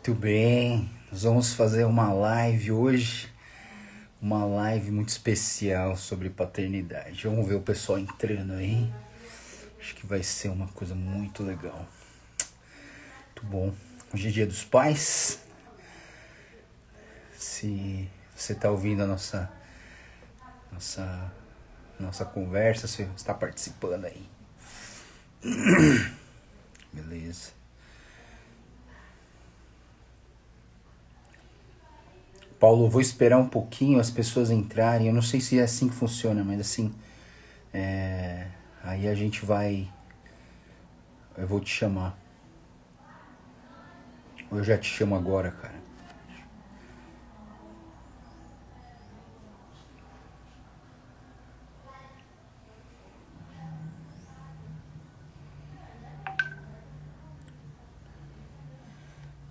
Muito bem, nós vamos fazer uma live hoje, uma live muito especial sobre paternidade. Vamos ver o pessoal entrando aí. Acho que vai ser uma coisa muito legal. Muito bom. Hoje é Dia dos Pais. Se você está ouvindo a nossa conversa, você está participando aí. Beleza. Paulo, vou esperar um pouquinho as pessoas entrarem. Eu não sei se é assim que funciona, mas assim, aí a gente vai. Eu vou te chamar. Ou eu já te chamo agora, cara.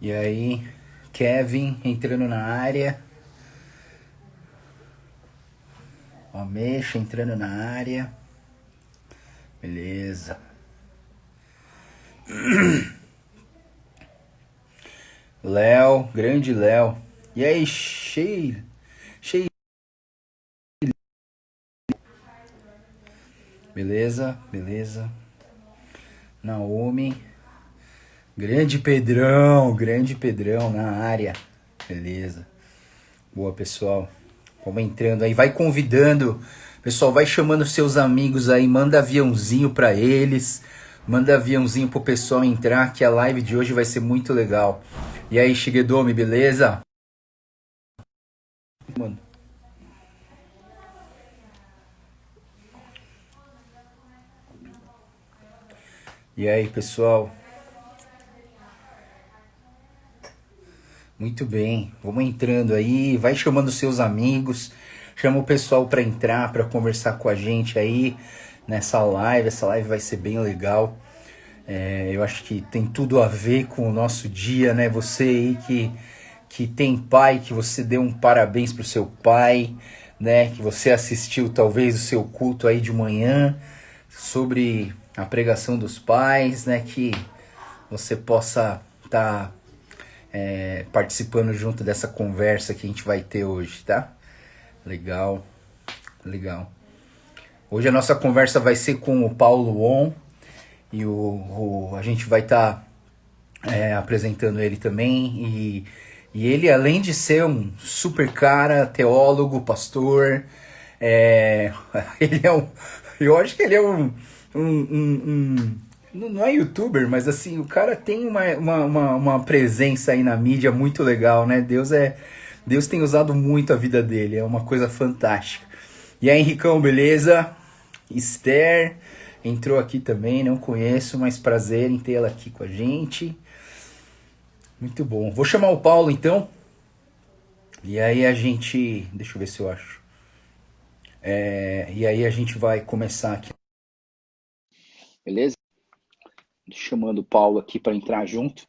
E aí, Kevin entrando na área. Ameixa entrando na área. Beleza. Léo, grande Léo. E aí, cheio. Beleza, beleza. Naomi. Grande Pedrão na área. Beleza. Boa, pessoal. Vamos entrando aí, vai convidando. Pessoal, vai chamando seus amigos aí, manda aviãozinho pra eles. Manda aviãozinho pro pessoal entrar, que a live de hoje vai ser muito legal. E aí, Shigedomi, beleza? Mano. E aí, pessoal? Muito bem, vamos entrando aí, vai chamando seus amigos, chama o pessoal para entrar, para conversar com a gente aí nessa live. Essa live vai ser bem legal. Eu acho que tem tudo a ver com o nosso dia, né? Você aí que tem pai, que você dê um parabéns pro seu pai, né? Que você assistiu talvez o seu culto aí de manhã sobre a pregação dos pais, né? Que você possa estar participando junto dessa conversa que a gente vai ter hoje, tá? Legal, legal. Hoje a nossa conversa vai ser com o Paulo On e a gente vai estar apresentando ele também. E ele, além de ser um super cara, teólogo, pastor, é, ele é um. Eu acho que ele é não é youtuber, mas assim, o cara tem uma presença aí na mídia muito legal, né? Deus tem usado muito a vida dele, é uma coisa fantástica. E aí, Henricão, beleza? Esther entrou aqui também, não conheço, mas prazer em tê-la aqui com a gente. Muito bom. Vou chamar o Paulo então. E aí a gente. Deixa eu ver se eu acho. E aí a gente vai começar aqui. Beleza? Chamando o Paulo aqui para entrar junto.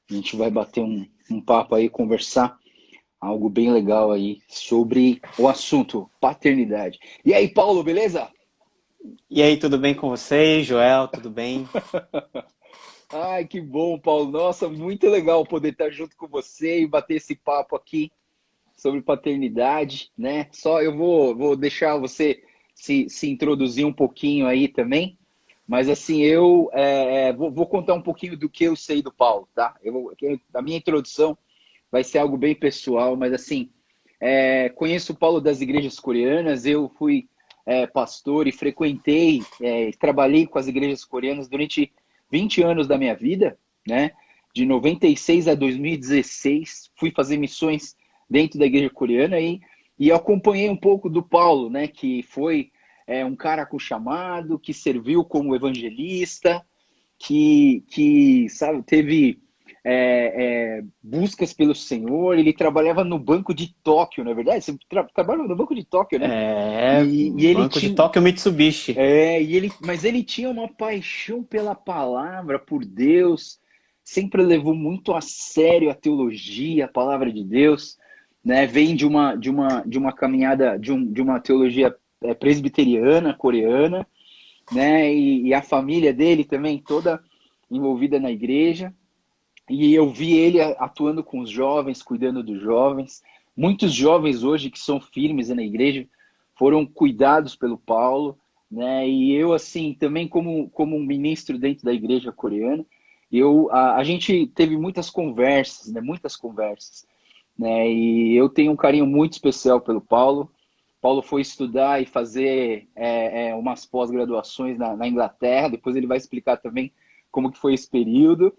A gente vai bater um papo aí, conversar algo bem legal aí sobre o assunto paternidade. E aí, Paulo, beleza? E aí, tudo bem com vocês? Joel, tudo bem? Ai, que bom, Paulo. Nossa, muito legal poder estar junto com você e bater esse papo aqui sobre paternidade, né? Só eu vou deixar você se introduzir um pouquinho aí também, mas assim, eu vou contar um pouquinho do que eu sei do Paulo, tá? A minha introdução vai ser algo bem pessoal, mas assim, conheço o Paulo das igrejas coreanas, eu fui pastor e frequentei, trabalhei com as igrejas coreanas durante 20 anos da minha vida, né? De 96 a 2016, fui fazer missões dentro da igreja coreana e acompanhei um pouco do Paulo, né? Que foi um cara com chamado, que serviu como evangelista, que sabe, teve buscas pelo Senhor. Ele trabalhava no Banco de Tóquio, não é verdade? Você trabalha no Banco de Tóquio, né? E ele Banco de tinha, Tóquio Mitsubishi. mas ele tinha uma paixão pela palavra, por Deus, sempre levou muito a sério a teologia, a palavra de Deus, né? Vem de uma caminhada, de uma teologia presbiteriana, coreana, né? E a família dele também toda envolvida na igreja. E eu vi ele atuando com os jovens, cuidando dos jovens. Muitos jovens hoje que são firmes na igreja foram cuidados pelo Paulo, né? E eu, assim, também como um ministro dentro da igreja coreana, a gente teve muitas conversas, né? Muitas conversas, né? E eu tenho um carinho muito especial pelo Paulo. Paulo foi estudar e fazer umas pós-graduações na Inglaterra. Depois ele vai explicar também como que foi esse período,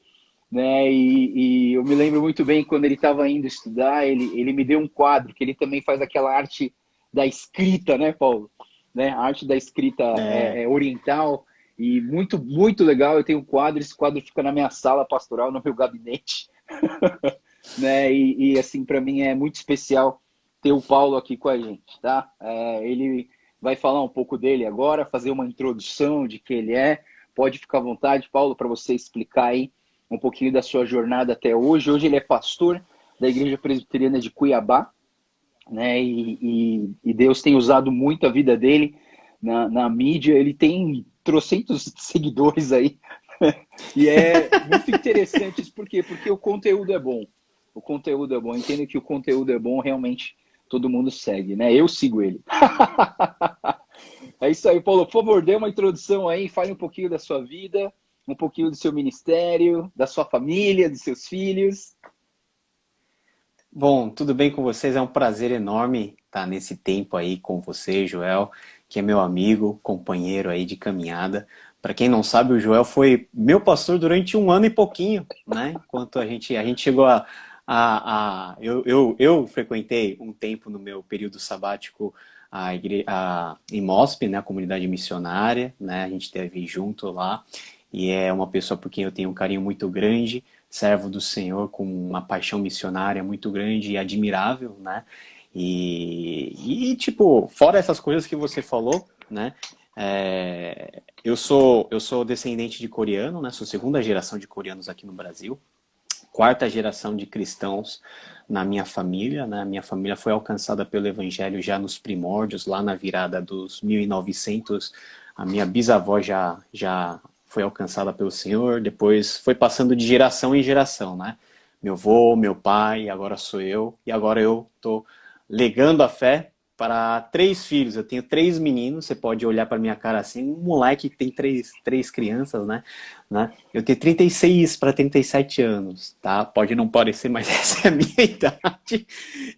né? E eu me lembro muito bem quando ele estava indo estudar, ele me deu um quadro, que ele também faz aquela arte da escrita, né, Paulo? Né? A arte da escrita É, oriental, e muito, muito legal. Eu tenho um quadro, esse quadro fica na minha sala pastoral, no meu gabinete, né? E assim, para mim é muito especial ter o Paulo aqui com a gente, tá? Ele vai falar um pouco dele agora, fazer uma introdução de quem ele é. Pode ficar à vontade, Paulo, para você explicar aí um pouquinho da sua jornada até hoje. Hoje ele é pastor da Igreja Presbiteriana de Cuiabá, né? E Deus tem usado muito a vida dele na mídia. Ele tem trocentos seguidores aí. E é muito interessante isso, por quê? Porque o conteúdo é bom. O conteúdo é bom. Entendo que o conteúdo é bom, realmente todo mundo segue, né? Eu sigo ele. É isso aí, Paulo. Por favor, dê uma introdução aí, fale um pouquinho da sua vida, um pouquinho do seu ministério, da sua família, dos seus filhos. bom, tudo bem com vocês? É um prazer enorme estar nesse tempo aí com você, Joel, que é meu amigo, companheiro aí de caminhada. Para quem não sabe, o Joel foi meu pastor durante um ano e pouquinho, né? Enquanto a gente chegou eu frequentei um tempo no meu período sabático em MOSP, né? A comunidade missionária, né? A gente esteve junto lá e é uma pessoa por quem eu tenho um carinho muito grande, servo do Senhor com uma paixão missionária muito grande e admirável, né? Tipo, fora essas coisas que você falou, né? Eu sou descendente de coreano, né? Sou segunda geração de coreanos aqui no Brasil, quarta geração de cristãos na minha família, né? Minha família foi alcançada pelo Evangelho já nos primórdios, lá na virada dos 1900. A minha bisavó já foi alcançada pelo Senhor, depois foi passando de geração em geração, né? Meu avô, meu pai, agora sou eu, e agora eu estou legando a fé para três filhos. Eu tenho três meninos, você pode olhar para minha cara assim, um moleque que tem três crianças, né? Eu tenho 36 para 37 anos, tá? Pode não parecer, mas essa é a minha idade.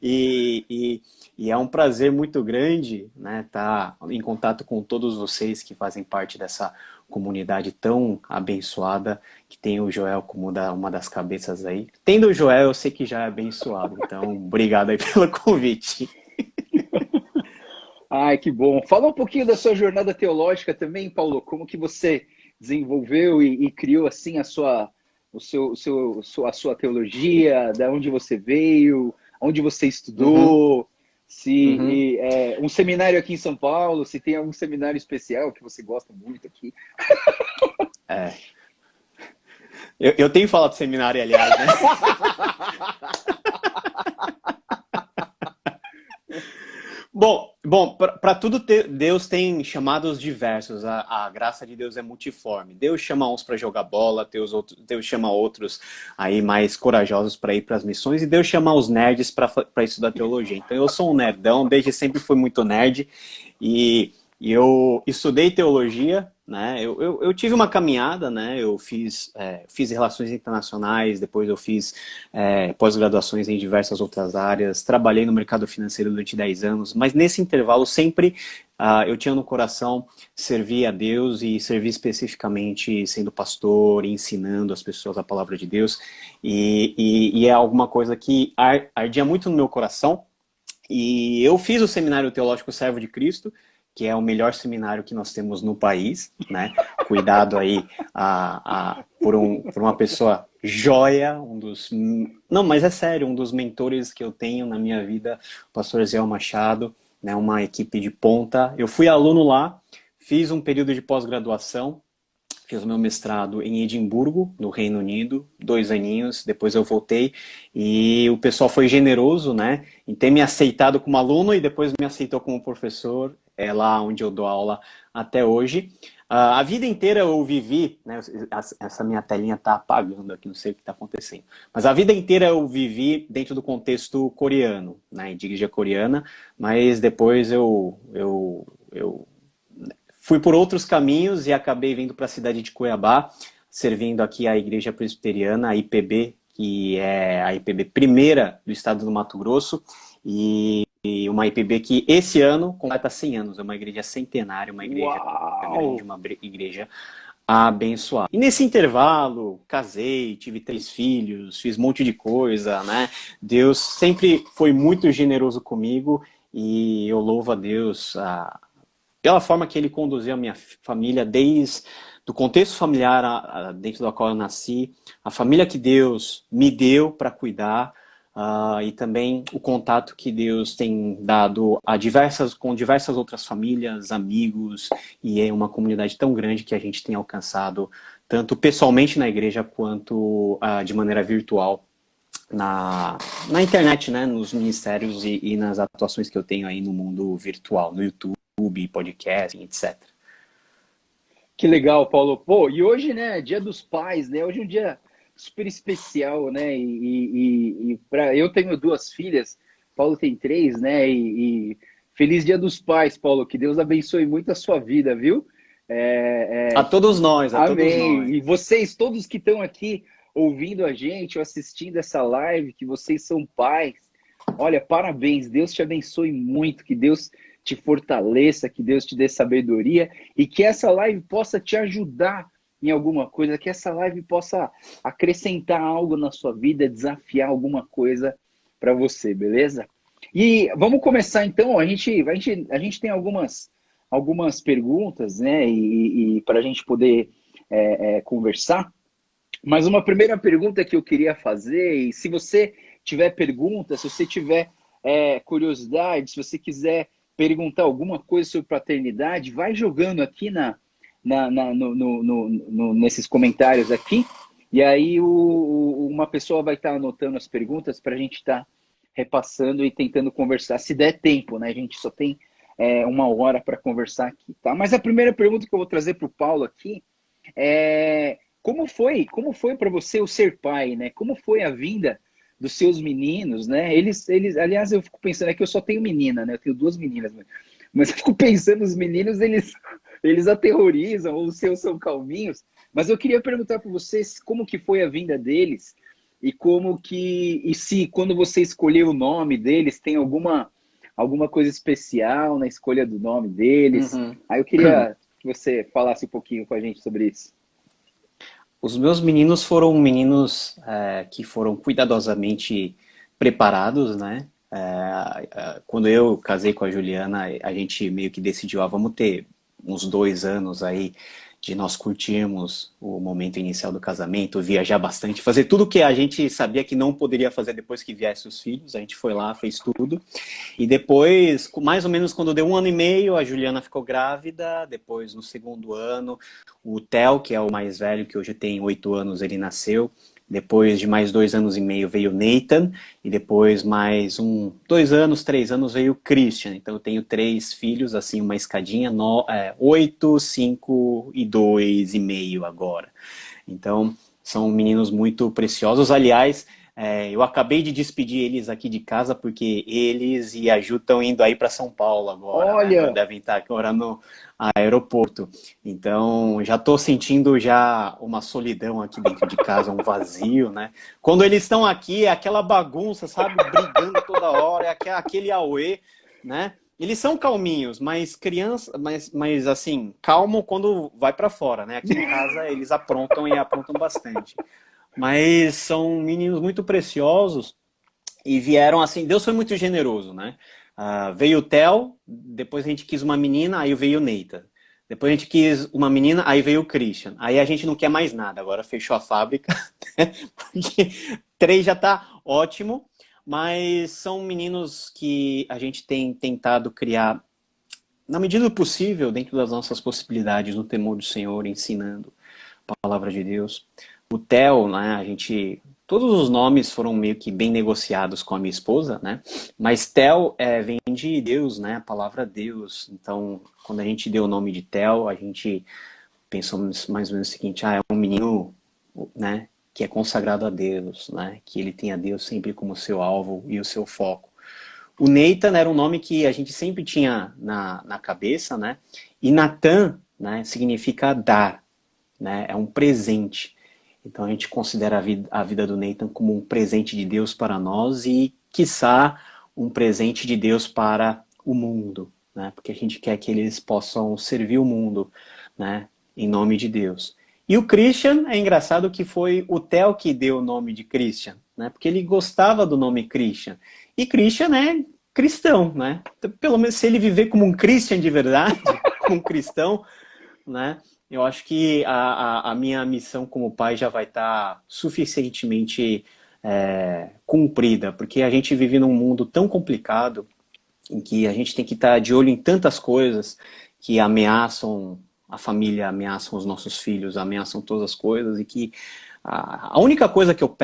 E, e, e é um prazer muito grande, né, estar em contato com todos vocês que fazem parte dessa comunidade tão abençoada que tem o Joel como uma das cabeças aí. Tendo o Joel, eu sei que já é abençoado. Então, obrigado aí pelo convite. Ai, que bom. Fala um pouquinho da sua jornada teológica também, Paulo. Como que você desenvolveu e criou assim a sua teologia, da onde você veio, onde você Uhum, estudou, uhum. se um seminário aqui em São Paulo, se tem algum seminário especial que você gosta muito aqui. É. Eu tenho falado do seminário, aliás, né? Bom, para tudo Deus tem chamados diversos. A graça de Deus é multiforme. Deus chama uns para jogar bola, Deus chama outros aí mais corajosos para ir para as missões, e Deus chama os nerds para estudar teologia. Então eu sou um nerdão, desde sempre fui muito nerd e eu estudei teologia, né? Eu tive uma caminhada, né? Eu fiz relações internacionais, depois eu fiz pós-graduações em diversas outras áreas, trabalhei no mercado financeiro durante 10 anos, mas nesse intervalo sempre eu tinha no coração servir a Deus e servir especificamente sendo pastor, ensinando as pessoas a palavra de Deus, e é alguma coisa que ardia muito no meu coração. E eu fiz o Seminário Teológico Servo de Cristo, que é o melhor seminário que nós temos no país, né? Cuidado aí por uma pessoa joia, não, mas é sério, um dos mentores que eu tenho na minha vida, o pastor Zé Machado, né? Uma equipe de ponta. Eu fui aluno lá, fiz um período de pós-graduação, fiz o meu mestrado em Edimburgo, no Reino Unido, 2 aninhos, depois eu voltei e o pessoal foi generoso, né, em ter me aceitado como aluno e depois me aceitou como professor, é lá onde eu dou aula até hoje. A vida inteira eu vivi, né, essa minha telinha tá apagando aqui, não sei o que está acontecendo, mas a vida inteira eu vivi dentro do contexto coreano, né, de igreja coreana, mas depois eu fui por outros caminhos e acabei vindo para a cidade de Cuiabá, servindo aqui a igreja presbiteriana, a IPB, que é a IPB primeira do estado do Mato Grosso, e uma IPB que esse ano completa 100 anos, é uma igreja centenária, uma igreja Uau! grande, uma igreja abençoada. E nesse intervalo, casei, tive 3 filhos, fiz um monte de coisa, né? Deus sempre foi muito generoso comigo e eu louvo a Deus pela forma que Ele conduziu a minha família desde do contexto familiar dentro do qual eu nasci, a família que Deus me deu para cuidar, e também o contato que Deus tem dado com diversas outras famílias, amigos, e é uma comunidade tão grande que a gente tem alcançado, tanto pessoalmente na igreja, quanto de maneira virtual na internet, né, nos ministérios e nas atuações que eu tenho aí no mundo virtual, no YouTube, podcast, etc. Que legal, Paulo. Pô, e hoje, né, Dia dos Pais, né? Hoje é um dia super especial, né? Eu tenho 2 filhas, Paulo tem 3, né? Feliz Dia dos Pais, Paulo. Que Deus abençoe muito a sua vida, viu? A todos nós, a todos Amém. nós. E vocês, todos que estão aqui ouvindo a gente ou assistindo essa live, que vocês são pais, olha, parabéns. Deus te abençoe muito, que Deus te fortaleça, que Deus te dê sabedoria e que essa live possa te ajudar em alguma coisa, que essa live possa acrescentar algo na sua vida, desafiar alguma coisa para você, beleza? E vamos começar então. A gente tem algumas perguntas, né? E para a gente poder conversar. Mas uma primeira pergunta que eu queria fazer, e se você tiver pergunta, se você tiver curiosidade, se você quiser perguntar alguma coisa sobre paternidade, vai jogando aqui nesses comentários aqui, e aí uma pessoa vai estar anotando as perguntas para a gente estar repassando e tentando conversar, se der tempo, né? A gente só tem 1 hora para conversar aqui, tá? Mas a primeira pergunta que eu vou trazer para o Paulo aqui é como foi para você o ser pai, né? Como foi a vinda dos seus meninos, né? Aliás, eu fico pensando, é que eu só tenho menina, né? Eu tenho 2 meninas, mas eu fico pensando, os meninos, eles aterrorizam, os seus são calminhos. Mas eu queria perguntar para vocês como que foi a vinda deles e se quando você escolheu o nome deles, tem alguma coisa especial na escolha do nome deles. Uhum. Aí eu queria que você falasse um pouquinho com a gente sobre isso. Os meus meninos foram meninos que foram cuidadosamente preparados, né? Quando eu casei com a Juliana, a gente meio que decidiu, vamos ter uns 2 anos aí de nós curtirmos o momento inicial do casamento, viajar bastante, fazer tudo que a gente sabia que não poderia fazer depois que viesse os filhos. A gente foi lá, fez tudo. E depois, mais ou menos quando deu 1 ano e meio, a Juliana ficou grávida. Depois, no segundo ano, o Theo, que é o mais velho, que hoje tem 8 anos, ele nasceu. Depois de mais 2 anos e meio veio o Nathan, e depois mais 2 anos, 3 anos veio o Christian. Então eu tenho 3 filhos, assim, uma escadinha, 8, 5 e 2 e meio agora. Então são meninos muito preciosos. Aliás, eu acabei de despedir eles aqui de casa, porque eles e a Ju estão indo aí para São Paulo agora, né? Agora Olha, devem estar agora no aeroporto. Então, já estou sentindo já uma solidão aqui dentro de casa, um vazio, né? Quando eles estão aqui, é aquela bagunça, sabe? Brigando toda hora, é aquele auê, né? Eles são calminhos, mas criança, mas assim, calmo quando vai para fora, né? Aqui em casa eles aprontam e aprontam bastante. Mas são meninos muito preciosos e vieram assim, Deus foi muito generoso, né? Veio o Theo, depois a gente quis uma menina, aí veio o Neita. Depois a gente quis uma menina, aí veio o Christian. Aí a gente não quer mais nada, agora fechou a fábrica, né? Porque 3 já tá ótimo, mas são meninos que a gente tem tentado criar, na medida do possível, dentro das nossas possibilidades, no temor do Senhor, ensinando a palavra de Deus. O Theo, né, todos os nomes foram meio que bem negociados com a minha esposa, né? Mas Theo vem de Deus, né? A palavra Deus. Então, quando a gente deu o nome de Theo, a gente pensamos mais ou menos o seguinte, é um menino, né, que é consagrado a Deus, né, que ele tem a Deus sempre como seu alvo e o seu foco. O Nathan era um nome que a gente sempre tinha na cabeça, né, e Natan, né, significa dar, né, é um presente. Então a gente considera a vida do Nathan como um presente de Deus para nós e, quiçá, um presente de Deus para o mundo, né? Porque a gente quer que eles possam servir o mundo, né? Em nome de Deus. E o Christian, é engraçado que foi o Theo que deu o nome de Christian, né? Porque ele gostava do nome Christian. E Christian é cristão, né? Então, pelo menos se ele viver como um Christian de verdade, como um cristão, né? Eu acho que a minha missão como pai já vai estar suficientemente cumprida, porque a gente vive num mundo tão complicado em que a gente tem que estar de olho em tantas coisas que ameaçam a família, ameaçam os nossos filhos, ameaçam todas as coisas, e que a única coisa que eu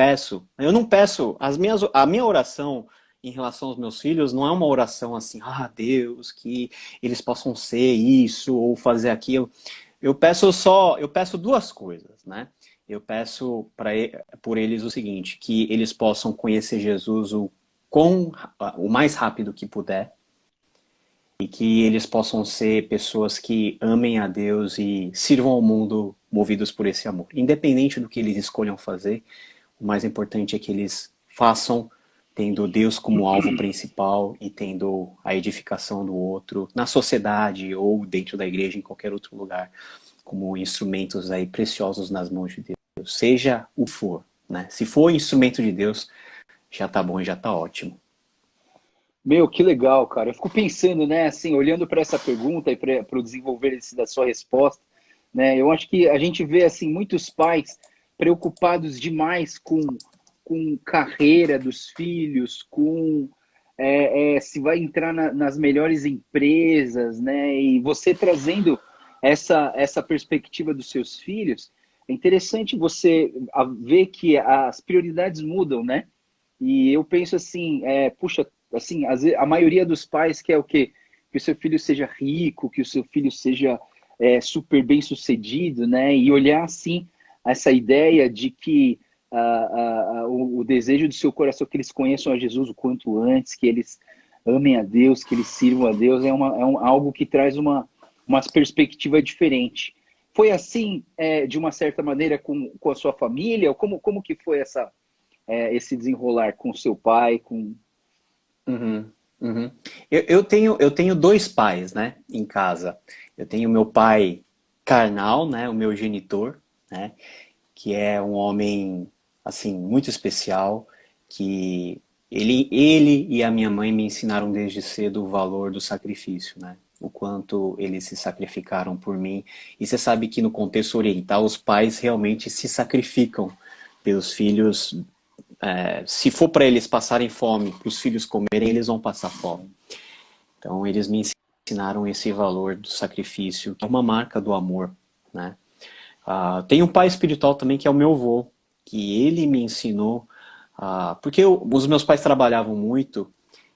não peço, a minha oração em relação aos meus filhos não é uma oração assim, Deus, que eles possam ser isso ou fazer aquilo. Eu peço duas coisas, né? Eu peço por eles o seguinte, que eles possam conhecer Jesus o mais rápido que puder, e que eles possam ser pessoas que amem a Deus e sirvam ao mundo movidos por esse amor. Independente do que eles escolham fazer, o mais importante é que eles façam tendo Deus como alvo principal e tendo a edificação do outro na sociedade ou dentro da igreja, em qualquer outro lugar, como instrumentos aí preciosos nas mãos de Deus, seja o que for, né? Se for instrumento de Deus, já tá bom e já tá ótimo. Meu, que legal, cara. Eu fico pensando, né, assim, olhando para essa pergunta e para o desenvolver da sua resposta, né, eu acho que a gente vê, assim, muitos pais preocupados demais com carreira dos filhos, com se vai entrar nas melhores empresas, né, e você trazendo essa perspectiva dos seus filhos, é interessante você ver que as prioridades mudam, né? E eu penso assim, puxa, assim, a maioria dos pais quer o quê? Que o seu filho seja rico, que o seu filho seja super bem sucedido, né? E olhar assim essa ideia de que o desejo do seu coração é que eles conheçam a Jesus o quanto antes, que eles amem a Deus, que eles sirvam a Deus, algo que traz uma perspectiva diferente. Foi assim, de uma certa maneira, com a sua família? Ou como que foi esse desenrolar com seu pai? Uhum, uhum. Eu tenho dois pais, né, em casa. Eu tenho meu pai carnal, né, o meu genitor, né, que é um homem, assim, muito especial, que ele e a minha mãe me ensinaram desde cedo o valor do sacrifício, né, o quanto eles se sacrificaram por mim. E você sabe que no contexto oriental os pais realmente se sacrificam pelos filhos. Se for para eles passarem fome, para os filhos comerem, eles vão passar fome. Então eles me ensinaram esse valor do sacrifício, que é uma marca do amor, né? Tem um pai espiritual também que é o meu avô, que ele me ensinou, porque os meus pais trabalhavam muito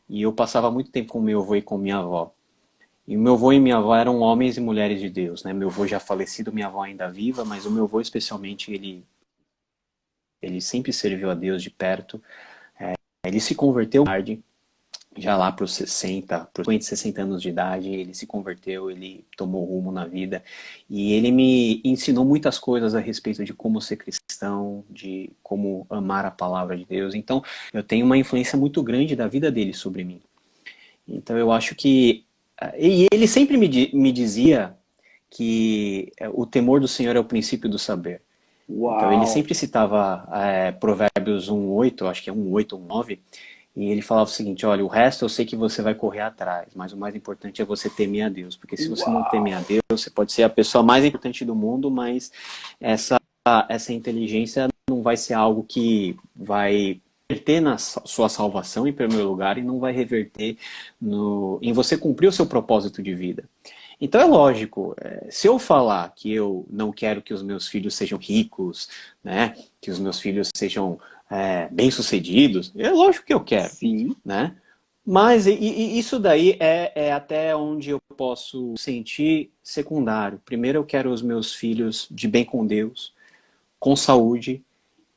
e eu passava muito tempo com meu avô e com minha avó. E meu avô e minha avó eram homens e mulheres de Deus, né? Meu avô já falecido, minha avó ainda viva, mas o meu avô especialmente, ele sempre serviu a Deus de perto. Ele se converteu tarde, já lá para os 60 anos de idade, ele se converteu, ele tomou rumo na vida. E ele me ensinou muitas coisas a respeito de como ser cristão, de como amar a palavra de Deus. Então, eu tenho uma influência muito grande da vida dele sobre mim. Então, eu acho que... E ele sempre me dizia que o temor do Senhor é o princípio do saber. Então ele Uau! sempre citava Provérbios 1:8, acho que é 1:8 ou 9, e ele falava o seguinte, olha, o resto eu sei que você vai correr atrás, mas o mais importante é você temer a Deus, porque se você não temer a Uau! Deus, você pode ser a pessoa mais importante do mundo, mas essa inteligência não vai ser algo que vai reverter na sua salvação em primeiro lugar e não vai reverter em você cumprir o seu propósito de vida. Então é lógico, se eu falar que eu não quero que os meus filhos sejam ricos, né, que os meus filhos sejam bem-sucedidos, é lógico que eu quero, Sim. né? Mas isso daí é até onde eu posso sentir secundário. Primeiro eu quero os meus filhos de bem com Deus, com saúde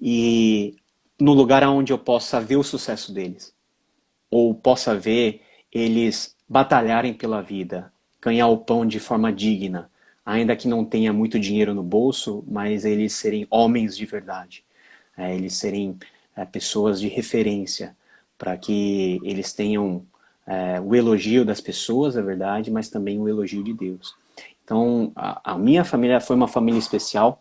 e no lugar onde eu possa ver o sucesso deles. Ou possa ver eles batalharem pela vida, ganhar o pão de forma digna, ainda que não tenha muito dinheiro no bolso, mas eles serem homens de verdade, eles serem pessoas de referência, para que eles tenham o elogio das pessoas, é verdade, mas também o elogio de Deus. Então, a minha família foi uma família especial,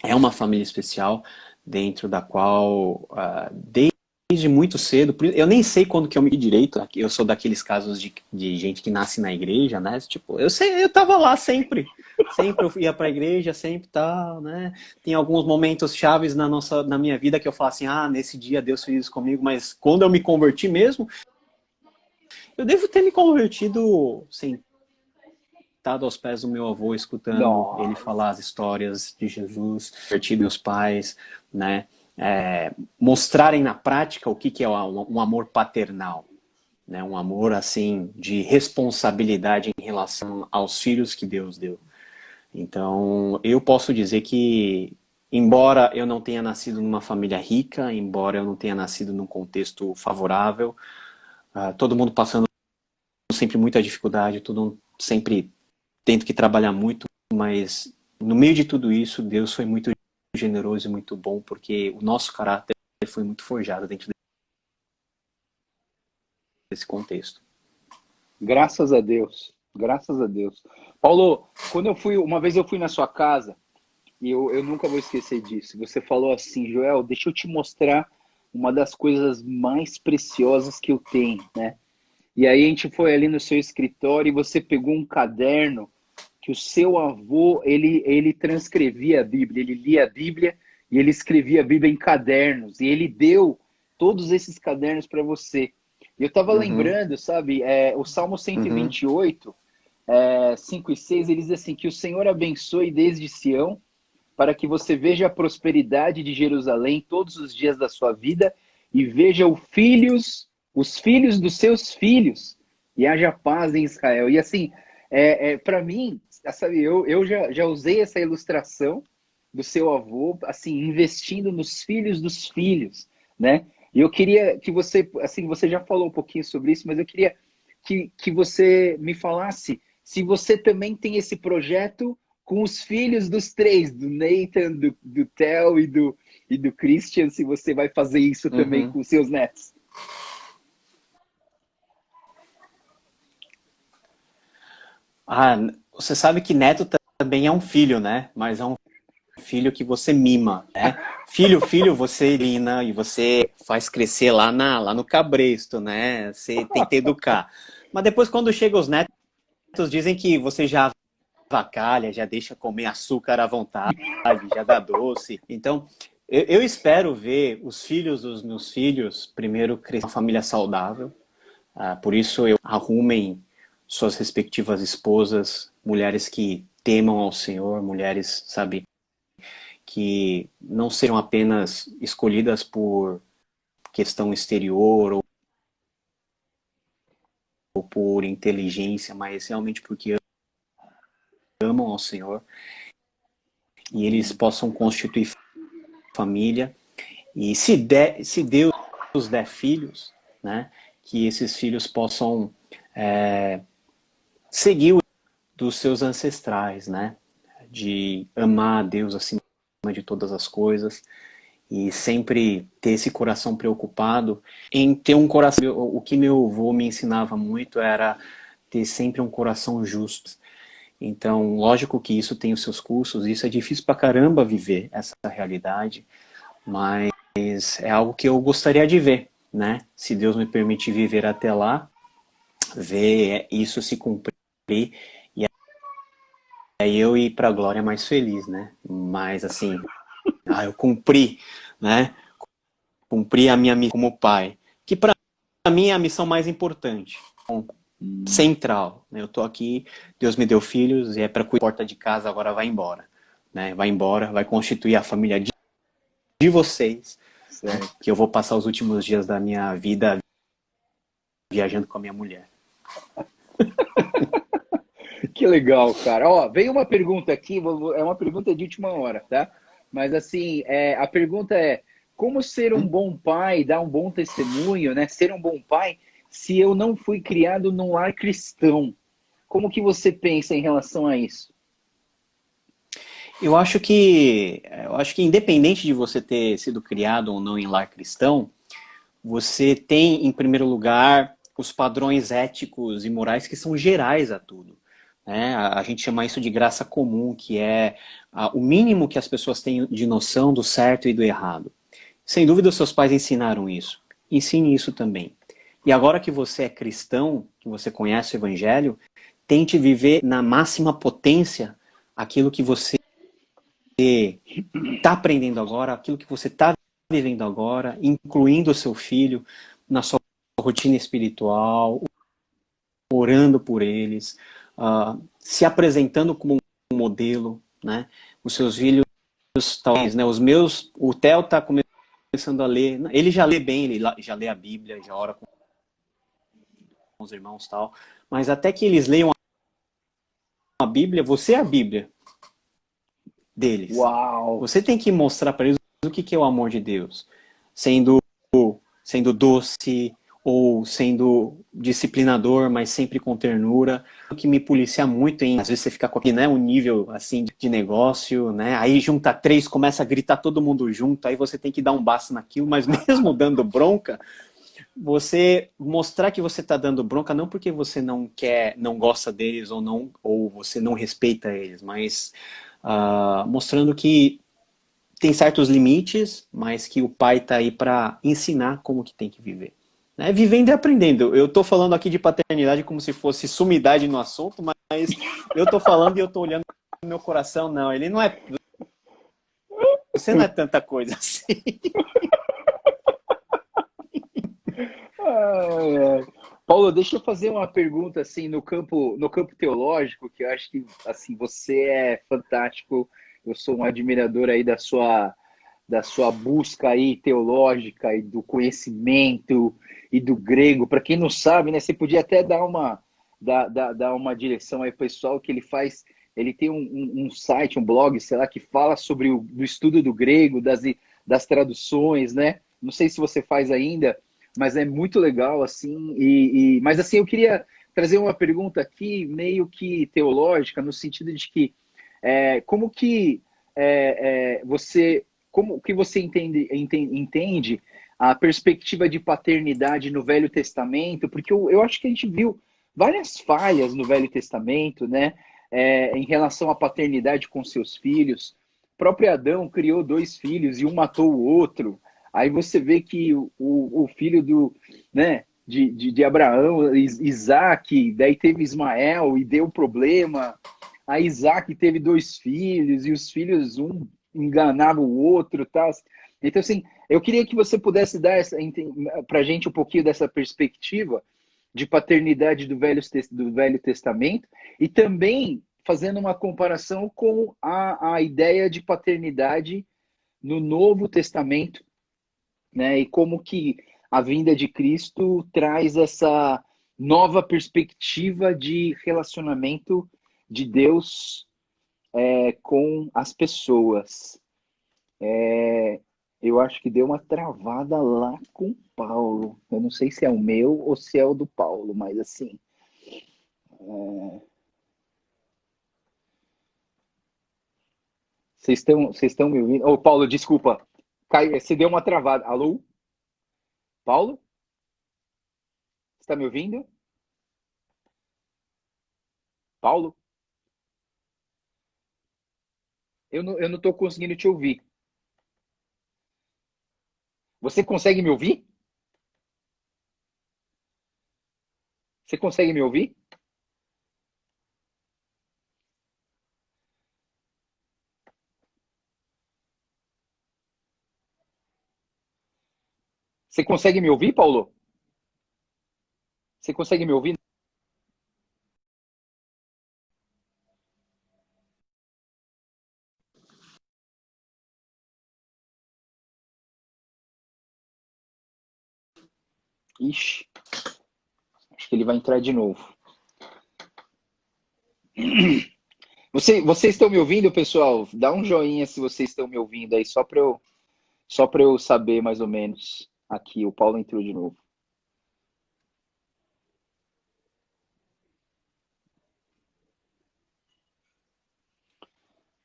é uma família especial, dentro da qual, desde muito cedo, eu nem sei quando que eu me direito, eu sou daqueles casos de gente que nasce na igreja, né? Tipo, eu tava lá sempre eu ia pra igreja, sempre tal, né? Tem alguns momentos chaves na minha vida que eu falo assim, nesse dia Deus fez isso comigo, mas quando eu me converti mesmo, eu devo ter me convertido sentado aos pés do meu avô, escutando ele Nossa. falar as histórias de Jesus, converti meus pais, né? Mostrarem na prática o que é um amor paternal, né? Um amor assim de responsabilidade em relação aos filhos que Deus deu. Então, eu posso dizer que, embora eu não tenha nascido numa família rica, embora eu não tenha nascido num contexto favorável, todo mundo passando sempre muita dificuldade, todo mundo sempre tendo que trabalhar muito, mas no meio de tudo isso, Deus foi muito generoso e muito bom, porque o nosso caráter foi muito forjado dentro desse contexto. Graças a Deus. Graças a Deus. Paulo, uma vez eu fui na sua casa, e eu nunca vou esquecer disso. Você falou assim, Joel, deixa eu te mostrar uma das coisas mais preciosas que eu tenho, né? E aí a gente foi ali no seu escritório e você pegou um caderno que o seu avô, ele transcrevia a Bíblia, ele lia a Bíblia e ele escrevia a Bíblia em cadernos. E ele deu todos esses cadernos para você. E eu estava lembrando, sabe, o Salmo 128, 5 e 6, ele diz assim, que o Senhor abençoe desde Sião, para que você veja a prosperidade de Jerusalém todos os dias da sua vida e veja os filhos dos seus filhos, e haja paz em Israel. E assim, para mim, sabe, eu já usei essa ilustração do seu avô, assim, investindo nos filhos dos filhos, né? E eu queria que você, assim, você já falou um pouquinho sobre isso, mas eu queria que você me falasse se você também tem esse projeto com os filhos dos três, do Nathan, do Theo e do Christian, se você vai fazer isso também com os seus netos. Você sabe que neto também é um filho, né? Mas é um filho que você mima, né? Filho, você irina e você faz crescer lá no cabresto, né? Você tenta educar. Mas depois, quando chega os netos, dizem que você já avacalha, já deixa comer açúcar à vontade, já dá doce. Então, eu espero ver os filhos dos meus filhos primeiro crescer uma família saudável. Por isso, eu arrumem suas respectivas esposas, mulheres que temam ao Senhor, mulheres, sabe, que não sejam apenas escolhidas por questão exterior ou por inteligência, mas realmente porque amam ao Senhor e eles possam constituir família. E se Deus der filhos, né, que esses filhos possam seguir o dos seus ancestrais, né, de amar a Deus acima de todas as coisas e sempre ter esse coração preocupado em ter um coração. O que meu avô me ensinava muito era ter sempre um coração justo. Então, lógico que isso tem os seus custos, isso é difícil pra caramba viver essa realidade, mas é algo que eu gostaria de ver, né? Se Deus me permitir viver até lá, ver isso se cumprir e aí eu ir pra glória mais feliz, né? Mas assim, eu cumpri, né? Cumpri a minha missão como pai, que para mim é a missão mais importante, central. Né? Eu tô aqui, Deus me deu filhos e é para cuidar da porta de casa, agora vai embora, né? Vai embora, vai constituir a família de vocês, né? Que eu vou passar os últimos dias da minha vida viajando com a minha mulher. Que legal, cara. Ó, veio uma pergunta aqui, é uma pergunta de última hora, tá? Mas assim, a pergunta é: como ser um bom pai, dar um bom testemunho, né? Ser um bom pai, se eu não fui criado num lar cristão? Como que você pensa em relação a isso? Eu acho que independente de você ter sido criado ou não em lar cristão, você tem, em primeiro lugar, os padrões éticos e morais que são gerais a tudo. Né? A gente chama isso de graça comum, que é o mínimo que as pessoas têm de noção do certo e do errado. Sem dúvida, os seus pais ensinaram isso. Ensine isso também. E agora que você é cristão, que você conhece o Evangelho, tente viver na máxima potência aquilo que você está aprendendo agora, aquilo que você está vivendo agora, incluindo o seu filho na sua rotina espiritual, orando por eles, se apresentando como um modelo, né? Os seus filhos, talvez, né? Os meus, o Theo está começando a ler, ele já lê bem, ele já lê a Bíblia, já ora com os irmãos e tal, mas até que eles leiam a Bíblia, você é a Bíblia deles. Uau! Você tem que mostrar para eles o que é o amor de Deus, sendo sendo doce ou sendo disciplinador, mas sempre com ternura. O que me policia muito em, às vezes você fica com aqui, né, um nível assim de negócio, né? Aí junta três, começa a gritar todo mundo junto, aí você tem que dar um basta naquilo, mas mesmo dando bronca, você mostrar que você está dando bronca não porque você não quer, não gosta deles ou não, ou você não respeita eles, mas mostrando que tem certos limites, mas que o pai está aí para ensinar como que tem que viver. Né? Vivendo e aprendendo. Eu estou falando aqui de paternidade como se fosse sumidade no assunto, mas eu estou falando e eu estou olhando no meu coração. Não, ele não é. Você não é tanta coisa assim. Ai, ai. Paulo, deixa eu fazer uma pergunta assim no campo teológico, que eu acho que assim você é fantástico. Eu sou um admirador aí da sua busca aí teológica e do conhecimento e do grego. Para quem não sabe, né, você podia até dar uma direção aí pro pessoal que ele faz. Ele tem um site, um blog, sei lá, que fala sobre do estudo do grego, das traduções, né? Não sei se você faz ainda, mas é muito legal, assim. Mas assim, eu queria trazer uma pergunta aqui, meio que teológica, no sentido de que como que você como que você entende a perspectiva de paternidade no Velho Testamento? Porque eu acho que a gente viu várias falhas no Velho Testamento, né? Em relação à paternidade com seus filhos. O próprio Adão criou dois filhos e um matou o outro. Aí você vê que o filho né, de Abraão, Isaac, daí teve Ismael e deu problema. A Isaac teve dois filhos e os filhos, um enganava o outro, tal. Então, assim, eu queria que você pudesse dar para a gente um pouquinho dessa perspectiva de paternidade do Velho Testamento e também fazendo uma comparação com a ideia de paternidade no Novo Testamento, né? E como que a vinda de Cristo traz essa nova perspectiva de relacionamento de Deus com as pessoas. Eu acho que deu uma travada lá com o Paulo. Eu não sei se é o meu ou se é o do Paulo, mas assim. Vocês estão me ouvindo? Ô, Paulo, desculpa. Você deu uma travada. Alô? Paulo? Você está me ouvindo? Paulo? Eu não estou conseguindo te ouvir. Você consegue me ouvir? Você consegue me ouvir? Você consegue me ouvir, Paulo? Você consegue me ouvir? Ixi. Acho que ele vai entrar de novo. Vocês estão me ouvindo, pessoal? Dá um joinha se vocês estão me ouvindo aí, só para eu saber mais ou menos. Aqui, o Paulo entrou de novo.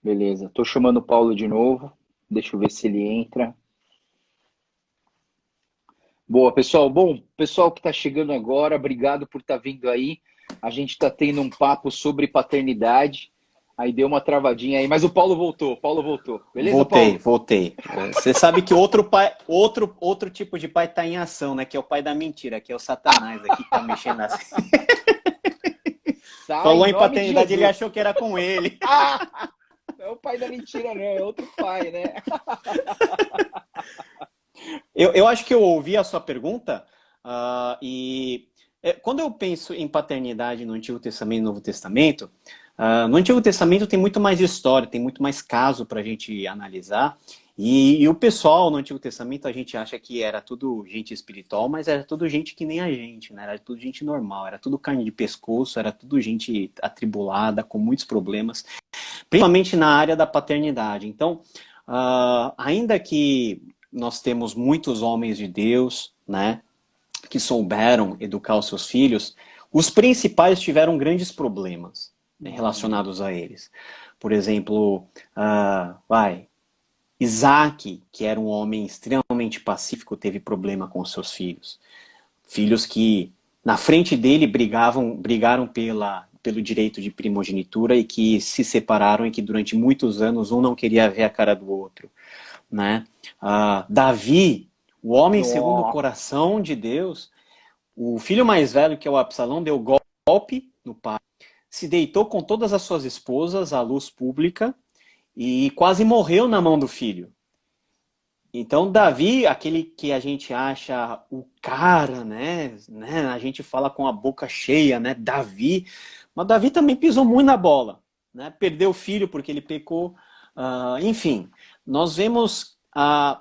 Beleza, tô chamando o Paulo de novo. Deixa eu ver se ele entra. Boa, pessoal. Bom, pessoal que está chegando agora, obrigado por estar vindo aí. A gente está tendo um papo sobre paternidade. Aí deu uma travadinha aí, mas o Paulo voltou. Beleza, Paulo? Voltei. Você sabe que outro pai, outro tipo de pai está em ação, né? Que é o pai da mentira, que é o Satanás aqui que tá mexendo assim. Falou em paternidade, ele achou que era com ele. Não é o pai da mentira, não, é outro pai, né? Eu acho que eu ouvi a sua pergunta, quando eu penso em paternidade no Antigo Testamento e no Novo Testamento, no Antigo Testamento tem muito mais história, tem muito mais caso para a gente analisar, e o pessoal no Antigo Testamento a gente acha que era tudo gente espiritual, mas era tudo gente que nem a gente, né? Era tudo gente normal, era tudo carne de pescoço, era tudo gente atribulada, com muitos problemas, principalmente na área da paternidade. Então, ainda que nós temos muitos homens de Deus, né, que souberam educar os seus filhos, os principais tiveram grandes problemas, né, relacionados a eles. Por exemplo, Isaac, que era um homem extremamente pacífico, teve problema com os seus filhos. Filhos que, na frente dele, brigaram pelo direito de primogenitura e que se separaram e que durante muitos anos um não queria ver a cara do outro, né? Davi, o homem segundo o coração de Deus, o filho mais velho, que é o Absalão, deu golpe no pai, se deitou com todas as suas esposas à luz pública e quase morreu na mão do filho. Então, Davi, aquele que a gente acha o cara, né? A gente fala com a boca cheia, né? Davi. Mas Davi também pisou muito na bola, né? Perdeu o filho porque ele pecou. Enfim, nós vemos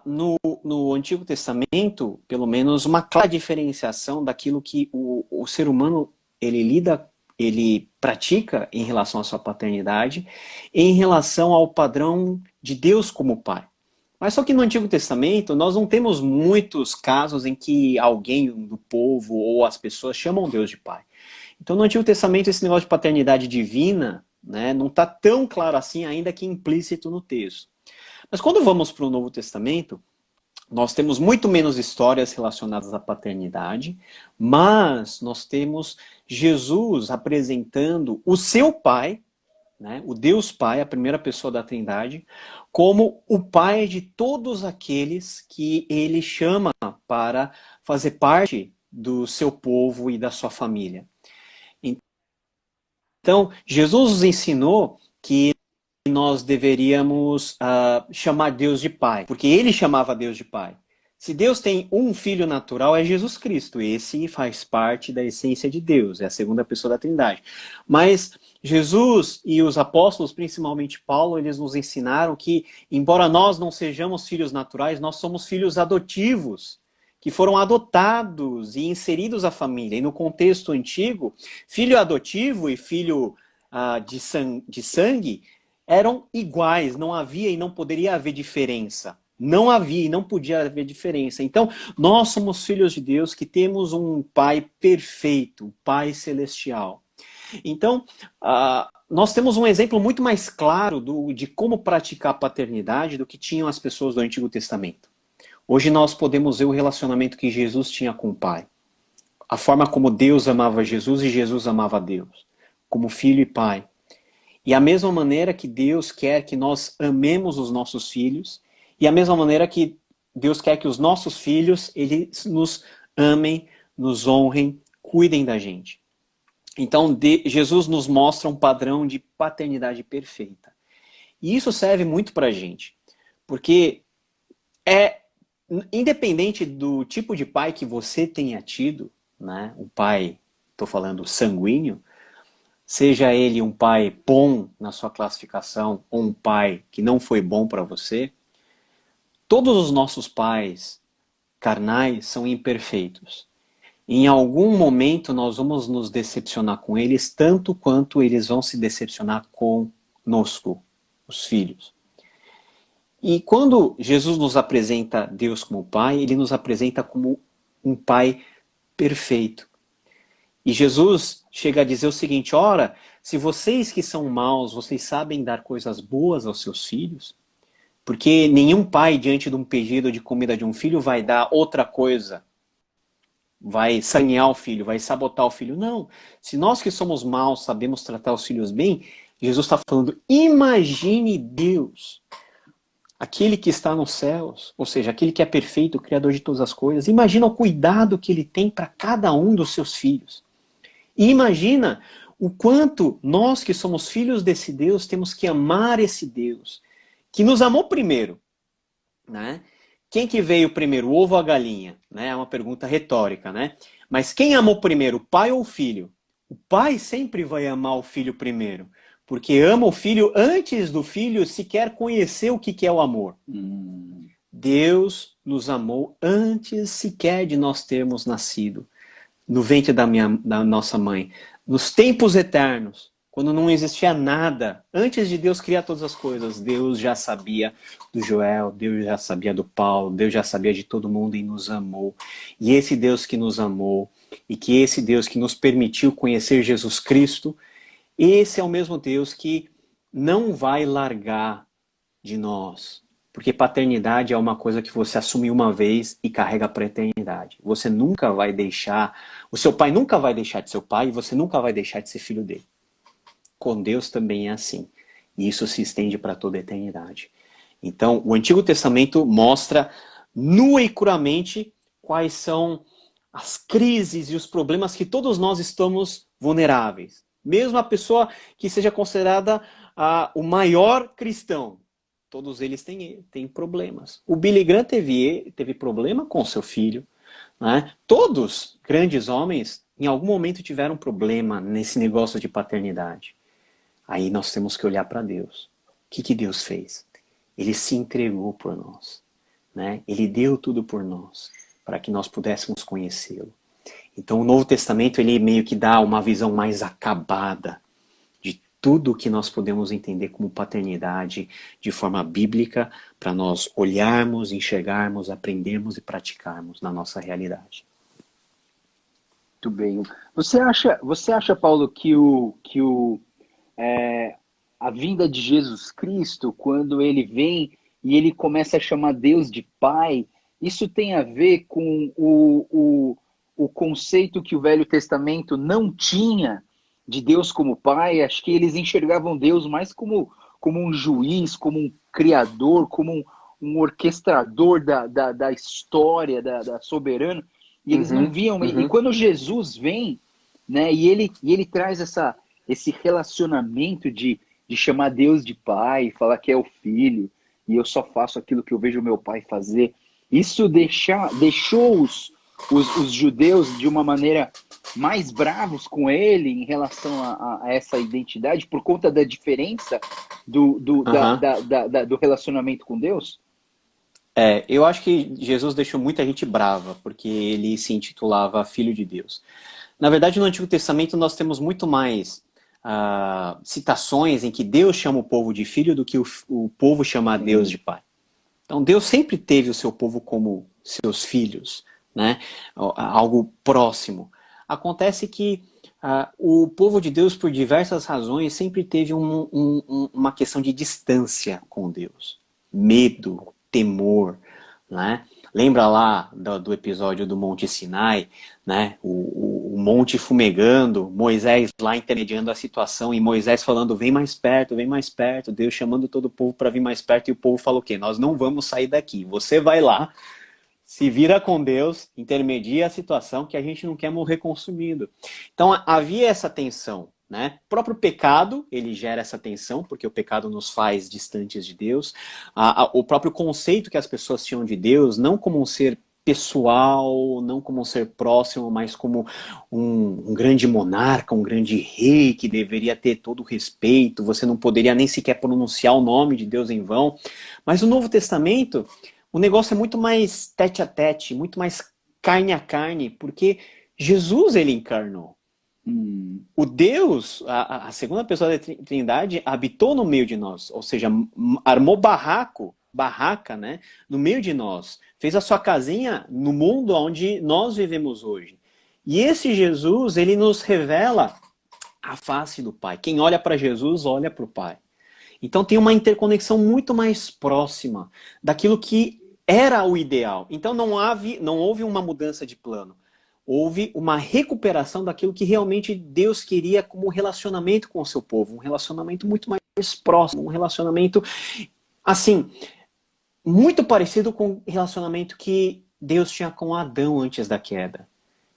no Antigo Testamento, pelo menos, uma clara diferenciação daquilo que o ser humano ele pratica em relação à sua paternidade, em relação ao padrão de Deus como pai. Mas só que no Antigo Testamento nós não temos muitos casos em que alguém do povo ou as pessoas chamam Deus de pai. Então no Antigo Testamento esse negócio de paternidade divina, né, não está tão claro assim, ainda que implícito no texto. Mas quando vamos para o Novo Testamento, nós temos muito menos histórias relacionadas à paternidade, mas nós temos Jesus apresentando o seu pai, né, o Deus Pai, a primeira pessoa da Trindade, como o pai de todos aqueles que ele chama para fazer parte do seu povo e da sua família. Então, Jesus nos ensinou que nós deveríamos chamar Deus de Pai, porque ele chamava Deus de Pai. Se Deus tem um filho natural, é Jesus Cristo. Esse faz parte da essência de Deus, é a segunda pessoa da Trindade. Mas Jesus e os apóstolos, principalmente Paulo, eles nos ensinaram que, embora nós não sejamos filhos naturais, nós somos filhos adotivos, que foram adotados e inseridos à família. E no contexto antigo, filho adotivo e filho de sangue eram iguais, não havia e não poderia haver diferença. Não havia e não podia haver diferença. Então, nós somos filhos de Deus que temos um Pai perfeito, um Pai celestial. Então, nós temos um exemplo muito mais claro de como praticar a paternidade do que tinham as pessoas do Antigo Testamento. Hoje nós podemos ver o relacionamento que Jesus tinha com o Pai. A forma como Deus amava Jesus e Jesus amava Deus. Como filho e pai. E a mesma maneira que Deus quer que nós amemos os nossos filhos, e a mesma maneira que Deus quer que os nossos filhos, eles nos amem, nos honrem, cuidem da gente. Então, Jesus nos mostra um padrão de paternidade perfeita. E isso serve muito pra gente. Porque independente do tipo de pai que você tenha tido, né, um pai, estou falando sanguíneo, seja ele um pai bom na sua classificação ou um pai que não foi bom para você, todos os nossos pais carnais são imperfeitos. Em algum momento nós vamos nos decepcionar com eles, tanto quanto eles vão se decepcionar conosco, os filhos. E quando Jesus nos apresenta Deus como Pai, ele nos apresenta como um Pai perfeito. E Jesus chega a dizer o seguinte: ora, se vocês que são maus, vocês sabem dar coisas boas aos seus filhos, porque nenhum pai diante de um pedido de comida de um filho vai dar outra coisa, vai sanear o filho, vai sabotar o filho. Não, se nós que somos maus sabemos tratar os filhos bem, Jesus está falando, imagine Deus, aquele que está nos céus, ou seja, aquele que é perfeito, o Criador de todas as coisas, imagina o cuidado que ele tem para cada um dos seus filhos. E imagina o quanto nós que somos filhos desse Deus temos que amar esse Deus, que nos amou primeiro, né? Quem que veio primeiro, o ovo ou a galinha? Né? É uma pergunta retórica, né? Mas quem amou primeiro, o pai ou o filho? O pai sempre vai amar o filho primeiro, porque ama o filho antes do filho sequer conhecer o que é o amor. Deus nos amou antes sequer de nós termos nascido no ventre da nossa mãe, nos tempos eternos, quando não existia nada, antes de Deus criar todas as coisas, Deus já sabia do Joel, Deus já sabia do Paulo, Deus já sabia de todo mundo e nos amou. E esse Deus que nos amou, e que esse Deus que nos permitiu conhecer Jesus Cristo, esse é o mesmo Deus que não vai largar de nós. Porque paternidade é uma coisa que você assume uma vez e carrega para a eternidade. Você nunca vai deixar, o seu pai nunca vai deixar de ser seu pai e você nunca vai deixar de ser filho dele. Com Deus também é assim. E isso se estende para toda a eternidade. Então, o Antigo Testamento mostra nua e crudamente quais são as crises e os problemas que todos nós estamos vulneráveis. Mesmo a pessoa que seja considerada o maior cristão, todos eles têm problemas. O Billy Graham teve problema com seu filho. Né? Todos, grandes homens, em algum momento tiveram problema nesse negócio de paternidade. Aí nós temos que olhar para Deus. O que Deus fez? Ele se entregou por nós. Né? Ele deu tudo por nós, para que nós pudéssemos conhecê-lo. Então o Novo Testamento ele meio que dá uma visão mais acabada tudo o que nós podemos entender como paternidade de forma bíblica para nós olharmos, enxergarmos, aprendermos e praticarmos na nossa realidade. Muito bem. Você acha, Paulo, que a vinda de Jesus Cristo, quando ele vem e ele começa a chamar Deus de Pai, isso tem a ver com o conceito que o Velho Testamento não tinha de Deus como Pai? Acho que eles enxergavam Deus mais como um juiz, como um criador, como um orquestrador da história, da soberano, e eles não viam. E quando Jesus vem, né, e ele traz esse relacionamento de chamar Deus de Pai, falar que é o Filho, e eu só faço aquilo que eu vejo o meu Pai fazer, isso deixou os judeus de uma maneira mais bravos com ele em relação a essa identidade, por conta da diferença do relacionamento com Deus? Eu acho que Jesus deixou muita gente brava, porque ele se intitulava Filho de Deus. Na verdade, no Antigo Testamento nós temos muito mais citações em que Deus chama o povo de filho do que o povo chama a Deus de pai. Então Deus sempre teve o seu povo como seus filhos, né? Algo próximo. Acontece que o povo de Deus, por diversas razões, sempre teve uma questão de distância com Deus. Medo, temor, né? Lembra lá do episódio do Monte Sinai, né? O monte fumegando, Moisés lá intermediando a situação, e Moisés falando, vem mais perto, Deus chamando todo o povo para vir mais perto, e o povo falou o quê? Nós não vamos sair daqui, você vai lá, se vira com Deus, intermedia a situação, que a gente não quer morrer consumido. Então havia essa tensão, né? O próprio pecado, ele gera essa tensão, porque o pecado nos faz distantes de Deus. O próprio conceito que as pessoas tinham de Deus, não como um ser pessoal, não como um ser próximo, mas como um grande monarca, um grande rei que deveria ter todo o respeito, você não poderia nem sequer pronunciar o nome de Deus em vão. Mas no Novo Testamento, o negócio é muito mais tete a tete, muito mais carne a carne, porque Jesus, ele encarnou. O Deus, a segunda pessoa da Trindade, habitou no meio de nós, ou seja, armou barraca, né, no meio de nós, fez a sua casinha no mundo onde nós vivemos hoje. E esse Jesus, ele nos revela a face do Pai. Quem olha para Jesus, olha para o Pai. Então tem uma interconexão muito mais próxima daquilo que era o ideal. Então não houve uma mudança de plano. Houve uma recuperação daquilo que realmente Deus queria como relacionamento com o seu povo. Um relacionamento muito mais próximo. Um relacionamento, assim, muito parecido com o relacionamento que Deus tinha com Adão antes da queda.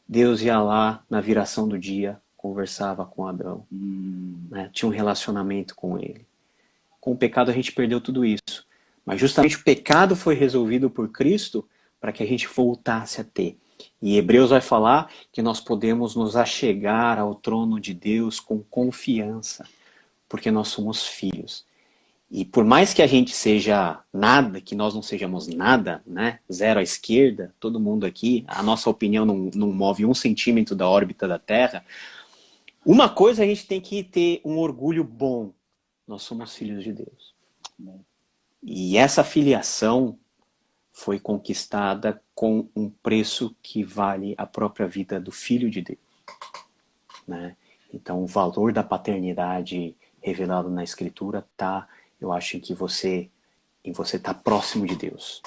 Deus ia lá na viração do dia, conversava com Adão. Né? Tinha um relacionamento com ele. Com o pecado a gente perdeu tudo isso. Mas justamente o pecado foi resolvido por Cristo para que a gente voltasse a ter. E Hebreus vai falar que nós podemos nos achegar ao trono de Deus com confiança, porque nós somos filhos. E por mais que a gente seja nada, que nós não sejamos nada, né? Zero à esquerda, todo mundo aqui, a nossa opinião não move 1 centímetro da órbita da Terra, uma coisa a gente tem que ter um orgulho bom. Nós somos filhos de Deus. E essa filiação foi conquistada com um preço que vale a própria vida do Filho de Deus. Né? Então, o valor da paternidade revelado na Escritura está, eu acho, que você está próximo de Deus.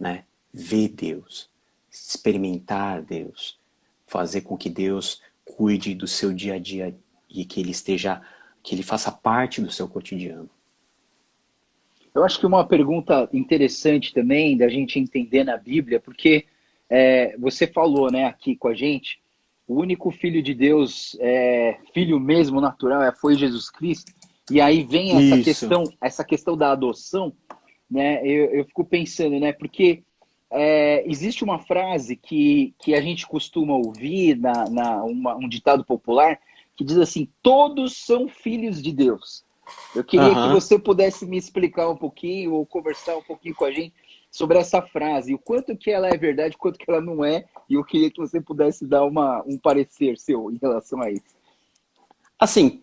Né? Ver Deus, experimentar Deus, fazer com que Deus cuide do seu dia a dia e que ele faça parte do seu cotidiano. Eu acho que uma pergunta interessante também da gente entender na Bíblia, porque você falou, né, aqui com a gente, o único Filho de Deus, filho mesmo natural, foi Jesus Cristo. E aí vem essa questão da adoção, né? Eu fico pensando, né, porque existe uma frase que a gente costuma ouvir um ditado popular que diz assim: todos são filhos de Deus. Eu queria que você pudesse me explicar um pouquinho ou conversar um pouquinho com a gente sobre essa frase, o quanto que ela é verdade, o quanto que ela não é, e eu queria que você pudesse dar um parecer seu em relação a isso. Assim,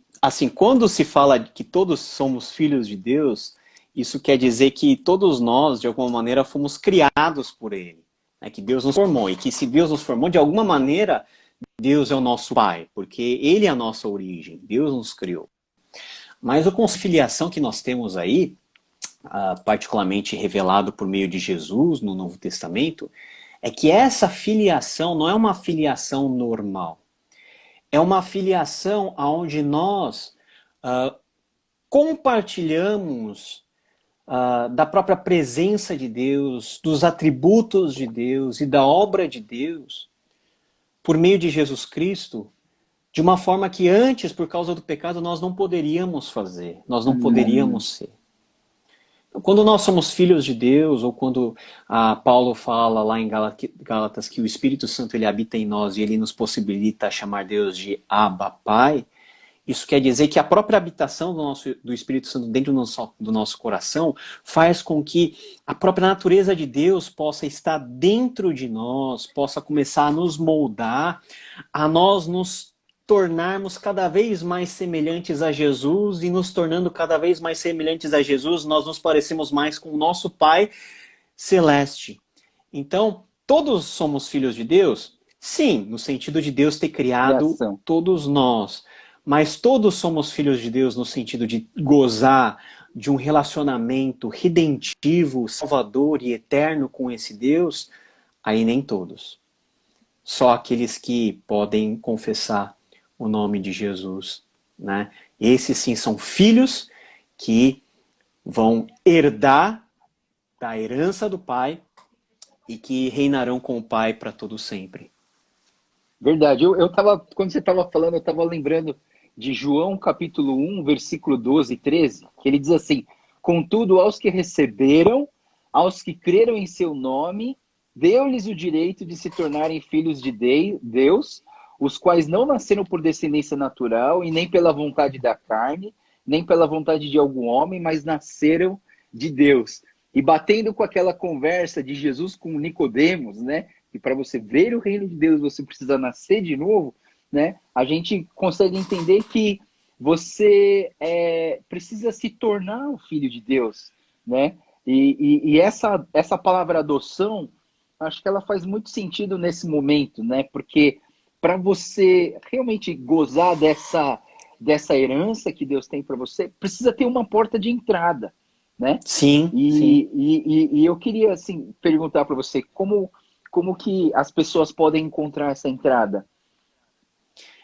quando se fala que todos somos filhos de Deus, isso quer dizer que todos nós, de alguma maneira, fomos criados por Ele. Né? Que Deus nos formou, e que se Deus nos formou, de alguma maneira, Deus é o nosso Pai, porque Ele é a nossa origem, Deus nos criou. Mas a conciliação que nós temos aí, particularmente revelado por meio de Jesus no Novo Testamento, é que essa filiação não é uma filiação normal. É uma filiação onde nós compartilhamos da própria presença de Deus, dos atributos de Deus e da obra de Deus, por meio de Jesus Cristo, de uma forma que antes, por causa do pecado, nós não poderíamos fazer, nós não poderíamos ser. Então, quando nós somos filhos de Deus, ou quando Paulo fala lá em Gálatas que o Espírito Santo ele habita em nós e ele nos possibilita chamar Deus de Abba, Pai, isso quer dizer que a própria habitação do Espírito Santo dentro do nosso coração faz com que a própria natureza de Deus possa estar dentro de nós, possa começar a nos moldar, a nós nos tornarmos cada vez mais semelhantes a Jesus, e nos tornando cada vez mais semelhantes a Jesus, nós nos parecemos mais com o nosso Pai Celeste. Então, todos somos filhos de Deus? Sim, no sentido de Deus ter criado todos nós. Mas todos somos filhos de Deus no sentido de gozar de um relacionamento redentivo, salvador e eterno com esse Deus? Aí nem todos. Só aqueles que podem confessar o nome de Jesus, né? Esses sim são filhos que vão herdar da herança do Pai e que reinarão com o Pai para todo sempre. Verdade. Quando você estava falando, eu estava lembrando de João capítulo 1, versículo 12 e 13, que ele diz assim: contudo, aos que receberam, aos que creram em seu nome, deu-lhes o direito de se tornarem filhos de Deus, os quais não nasceram por descendência natural, e nem pela vontade da carne, nem pela vontade de algum homem, mas nasceram de Deus. E batendo com aquela conversa de Jesus com Nicodemos, né? e para você ver o reino de Deus, você precisa nascer de novo, né? A gente consegue entender que você precisa se tornar um filho de Deus, né? E essa palavra adoção, acho que ela faz muito sentido nesse momento, né? Porque para você realmente gozar dessa herança que Deus tem para você, precisa ter uma porta de entrada, né? Sim, sim. E eu queria assim perguntar para você como que as pessoas podem encontrar essa entrada?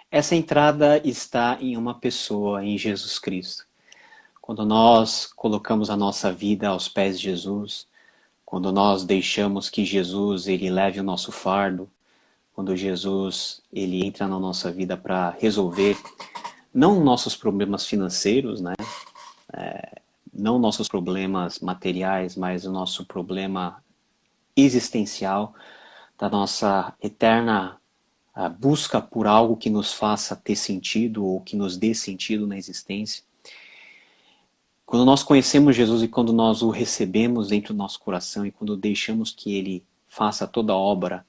Essa entrada está em uma pessoa, em Jesus Cristo. Quando nós colocamos a nossa vida aos pés de Jesus, quando nós deixamos que Jesus ele leve o nosso fardo, quando Jesus ele entra na nossa vida para resolver não nossos problemas financeiros, né? Não nossos problemas materiais, mas o nosso problema existencial, da nossa eterna busca por algo que nos faça ter sentido ou que nos dê sentido na existência. Quando nós conhecemos Jesus e quando nós o recebemos dentro do nosso coração e quando deixamos que Ele faça toda a obra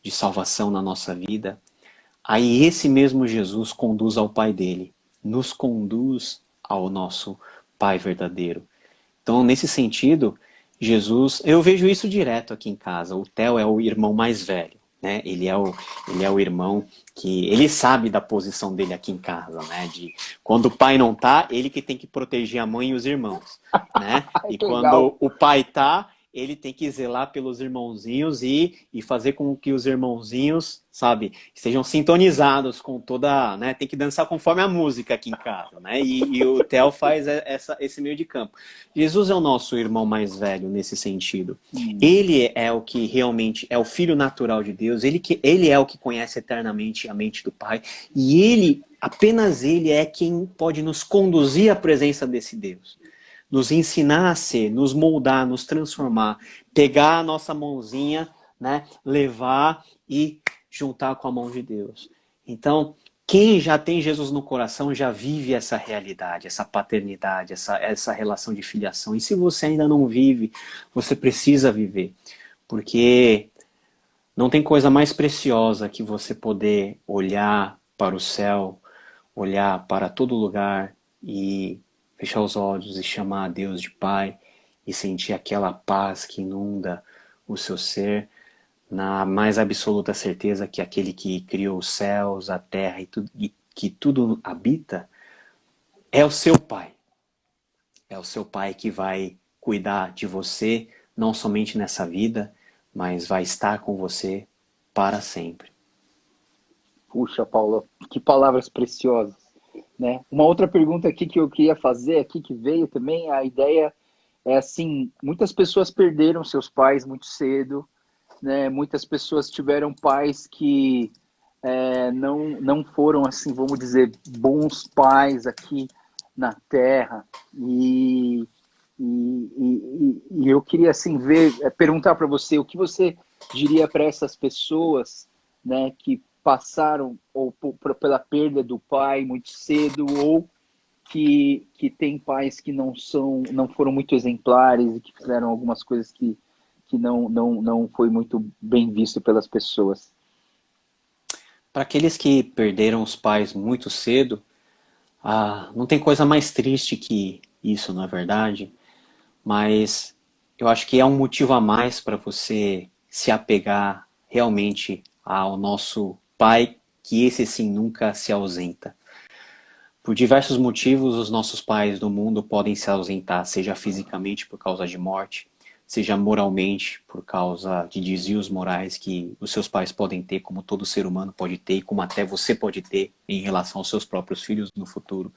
de salvação na nossa vida, aí esse mesmo Jesus conduz ao Pai dele, nos conduz ao nosso Pai verdadeiro. Então, nesse sentido, Jesus, eu vejo isso direto aqui em casa. O Theo é o irmão mais velho, né? Ele é o irmão que ele sabe da posição dele aqui em casa, né? De quando o pai não tá, ele que tem que proteger a mãe e os irmãos, né? E Que legal. quando o pai tá, ele tem que zelar pelos irmãozinhos e fazer com que os irmãozinhos, sabe, estejam sintonizados com toda, né? Tem que dançar conforme a música aqui em casa, né? E o Theo faz esse meio de campo. Jesus é o nosso irmão mais velho nesse sentido. Ele é o que realmente é o filho natural de Deus, ele é o que conhece eternamente a mente do Pai, e ele, apenas ele é quem pode nos conduzir à presença desse Deus. Nos ensinar a ser, nos moldar, nos transformar, pegar a nossa mãozinha, né, levar e juntar com a mão de Deus. Então, quem já tem Jesus no coração já vive essa realidade, essa paternidade, essa relação de filiação. E se você ainda não vive, você precisa viver. Porque não tem coisa mais preciosa que você poder olhar para o céu, olhar para todo lugar e fechar os olhos e chamar a Deus de Pai e sentir aquela paz que inunda o seu ser, na mais absoluta certeza que aquele que criou os céus, a terra e que tudo habita é o seu Pai. É o seu Pai que vai cuidar de você, não somente nessa vida, mas vai estar com você para sempre. Puxa, Paula, que palavras preciosas, né? Uma outra pergunta aqui que eu queria fazer, aqui que veio também, a ideia é assim, muitas pessoas perderam seus pais muito cedo, né? Muitas pessoas tiveram pais que não foram, assim, vamos dizer, bons pais aqui na Terra. E eu queria, assim, perguntar para você, o que você diria para essas pessoas, né, que passaram pela perda do pai muito cedo ou que tem pais que não foram muito exemplares e que fizeram algumas coisas que não foi muito bem visto pelas pessoas. Para aqueles que perderam os pais muito cedo, não tem coisa mais triste que isso, na verdade, mas eu acho que é um motivo a mais para você se apegar realmente ao nosso Pai, que esse sim nunca se ausenta. Por diversos motivos, os nossos pais do mundo podem se ausentar, seja fisicamente por causa de morte, seja moralmente por causa de desvios morais que os seus pais podem ter, como todo ser humano pode ter, e como até você pode ter em relação aos seus próprios filhos no futuro.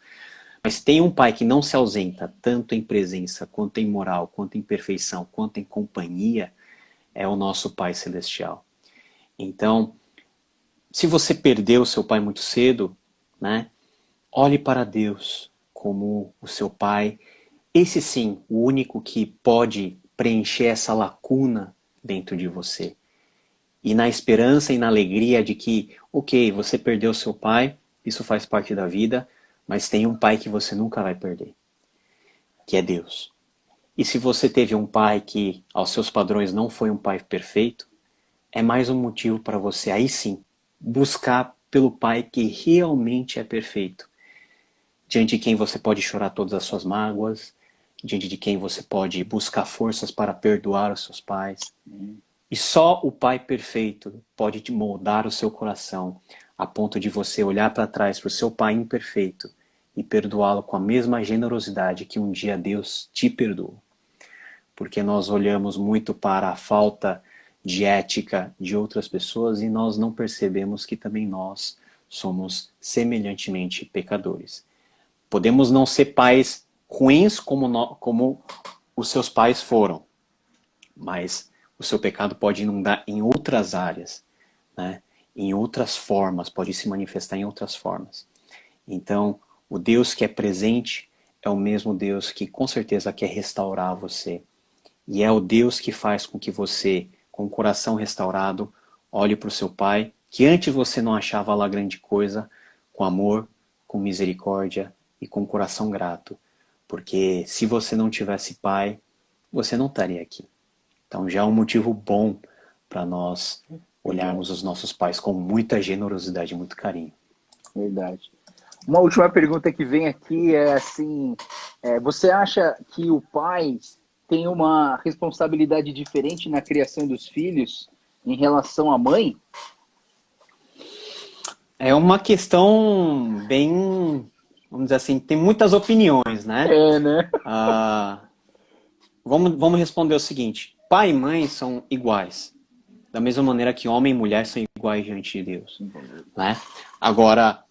Mas tem um pai que não se ausenta, tanto em presença, quanto em moral, quanto em perfeição, quanto em companhia, é o nosso Pai Celestial. Então, se você perdeu seu pai muito cedo, né, olhe para Deus como o seu Pai. Esse sim, o único que pode preencher essa lacuna dentro de você. E na esperança e na alegria de que, ok, você perdeu seu pai, isso faz parte da vida, mas tem um pai que você nunca vai perder, que é Deus. E se você teve um pai que, aos seus padrões, não foi um pai perfeito, é mais um motivo para você, aí sim, buscar pelo Pai que realmente é perfeito, diante de quem você pode chorar todas as suas mágoas, diante de quem você pode buscar forças para perdoar os seus pais. E só o Pai perfeito pode te moldar o seu coração a ponto de você olhar para trás para o seu pai imperfeito e perdoá-lo com a mesma generosidade que um dia Deus te perdoou. Porque nós olhamos muito para a falta de ética de outras pessoas e nós não percebemos que também nós somos semelhantemente pecadores. Podemos não ser pais ruins como os seus pais foram, mas o seu pecado pode inundar em outras áreas, né? Em outras formas, pode se manifestar em outras formas. Então, o Deus que é presente é o mesmo Deus que com certeza quer restaurar você. E é o Deus que faz com que você, com o coração restaurado, olhe para o seu Pai, que antes você não achava lá grande coisa, com amor, com misericórdia e com coração grato. Porque se você não tivesse Pai, você não estaria aqui. Então já é um motivo bom para nós olharmos os nossos pais com muita generosidade e muito carinho. Verdade. Uma última pergunta que vem aqui é assim, você acha que o pai tem uma responsabilidade diferente na criação dos filhos em relação à mãe? É uma questão bem, vamos dizer assim, tem muitas opiniões, né? Né? Vamos responder o seguinte: pai e mãe são iguais, da mesma maneira que homem e mulher são iguais diante de Deus, né? Agora,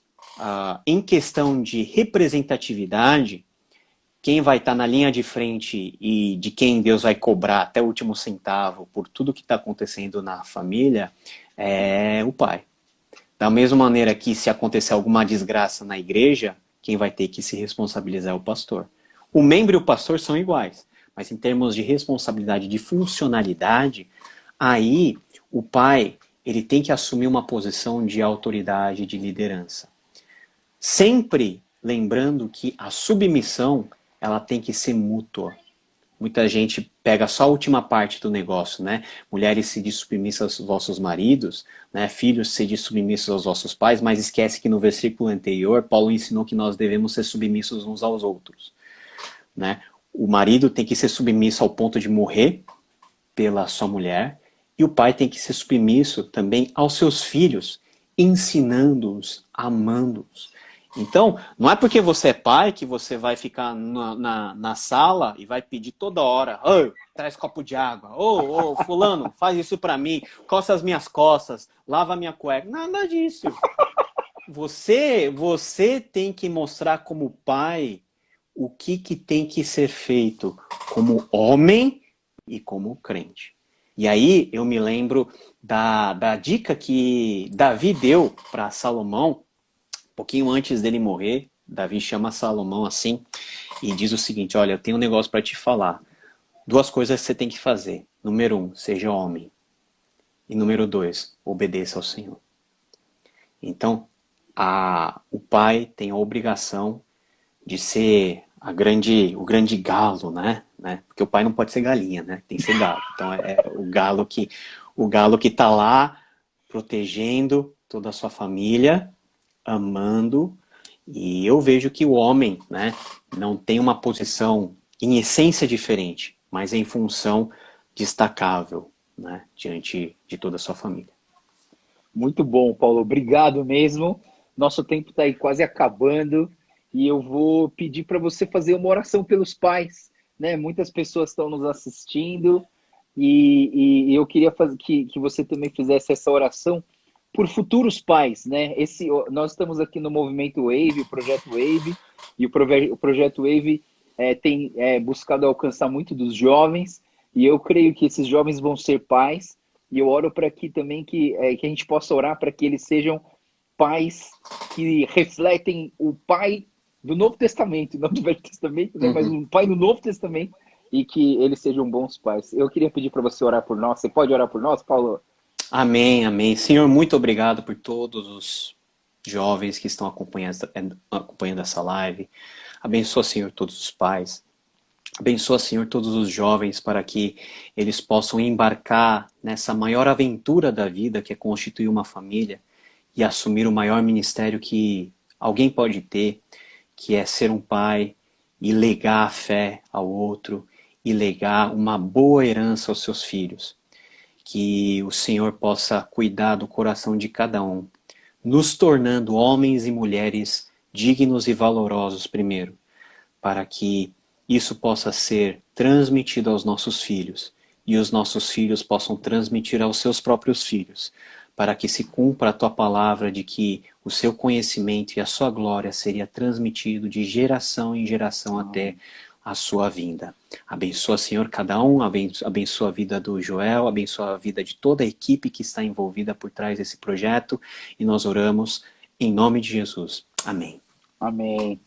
em questão de representatividade, quem vai estar na linha de frente e de quem Deus vai cobrar até o último centavo por tudo que está acontecendo na família é o pai. Da mesma maneira que se acontecer alguma desgraça na igreja, quem vai ter que se responsabilizar é o pastor. O membro e o pastor são iguais, mas em termos de responsabilidade, de funcionalidade, aí o pai ele tem que assumir uma posição de autoridade, de liderança. Sempre lembrando que a submissão ela tem que ser mútua. Muita gente pega só a última parte do negócio, né? Mulheres sede submissas aos vossos maridos, né? Filhos sede submissos aos vossos pais, mas esquece que no versículo anterior Paulo ensinou que nós devemos ser submissos uns aos outros, né? O marido tem que ser submisso ao ponto de morrer pela sua mulher e o pai tem que ser submisso também aos seus filhos, ensinando-os, amando-os. Então, não é porque você é pai que você vai ficar na sala e vai pedir toda hora: "Ô, traz copo de água. Ô, fulano, faz isso pra mim. Coça as minhas costas. Lava a minha cueca." Nada disso. Você tem que mostrar como pai o que tem que ser feito como homem e como crente. E aí eu me lembro da dica que Davi deu para Salomão, pouquinho antes dele morrer. Davi chama Salomão assim e diz o seguinte: olha, eu tenho um negócio para te falar. 2 coisas que você tem que fazer. Número 1, seja homem. E número 2, obedeça ao Senhor. Então, o pai tem a obrigação de ser o grande galo, né? Porque o pai não pode ser galinha, né? Tem que ser galo. Então é o galo que está lá protegendo toda a sua família, amando. E eu vejo que o homem, né, não tem uma posição em essência diferente, mas em função destacável, né, diante de toda a sua família. Muito bom, Paulo. Obrigado mesmo. Nosso tempo está aí quase acabando e eu vou pedir para você fazer uma oração pelos pais, né? Muitas pessoas estão nos assistindo e eu queria que você também fizesse essa oração por futuros pais, né? Nós estamos aqui no Movimento Wave, o Projeto Wave, e o Projeto Wave tem buscado alcançar muito dos jovens, e eu creio que esses jovens vão ser pais, e eu oro para aqui também que a gente possa orar para que eles sejam pais que refletem o pai do Novo Testamento, não do Velho Testamento, né? Mas um pai do Novo Testamento, e que eles sejam bons pais. Eu queria pedir para você orar por nós. Você pode orar por nós, Paulo? Amém, amém. Senhor, muito obrigado por todos os jovens que estão acompanhando essa live. Abençoa, Senhor, todos os pais. Abençoa, Senhor, todos os jovens para que eles possam embarcar nessa maior aventura da vida, que é constituir uma família e assumir o maior ministério que alguém pode ter, que é ser um pai e legar a fé ao outro e legar uma boa herança aos seus filhos. Que o Senhor possa cuidar do coração de cada um, nos tornando homens e mulheres dignos e valorosos primeiro, para que isso possa ser transmitido aos nossos filhos e os nossos filhos possam transmitir aos seus próprios filhos, para que se cumpra a tua palavra de que o seu conhecimento e a sua glória seria transmitido de geração em geração até a sua vinda. Abençoa, Senhor, cada um, abençoa a vida do Joel, abençoa a vida de toda a equipe que está envolvida por trás desse projeto, e nós oramos em nome de Jesus. Amém. Amém.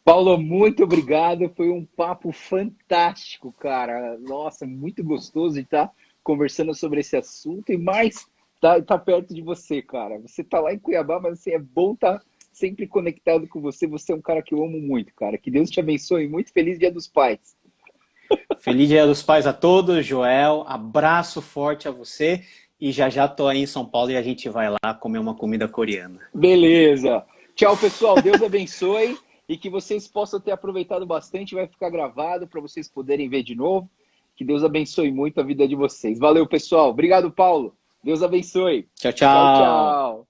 Paulo, muito obrigado. Foi um papo fantástico, cara. Nossa, muito gostoso de estar conversando sobre esse assunto e mais tá perto de você, cara. Você tá lá em Cuiabá, mas assim, é bom estar sempre conectado com você. Você é um cara que eu amo muito, cara. Que Deus te abençoe. Muito feliz Dia dos Pais. Feliz Dia dos Pais a todos, Joel. Abraço forte a você. E já já tô aí em São Paulo e a gente vai lá comer uma comida coreana. Beleza. Tchau, pessoal. Deus abençoe e que vocês possam ter aproveitado bastante. Vai ficar gravado para vocês poderem ver de novo. Que Deus abençoe muito a vida de vocês. Valeu, pessoal. Obrigado, Paulo. Deus abençoe. Tchau, Tchau, tchau. tchau.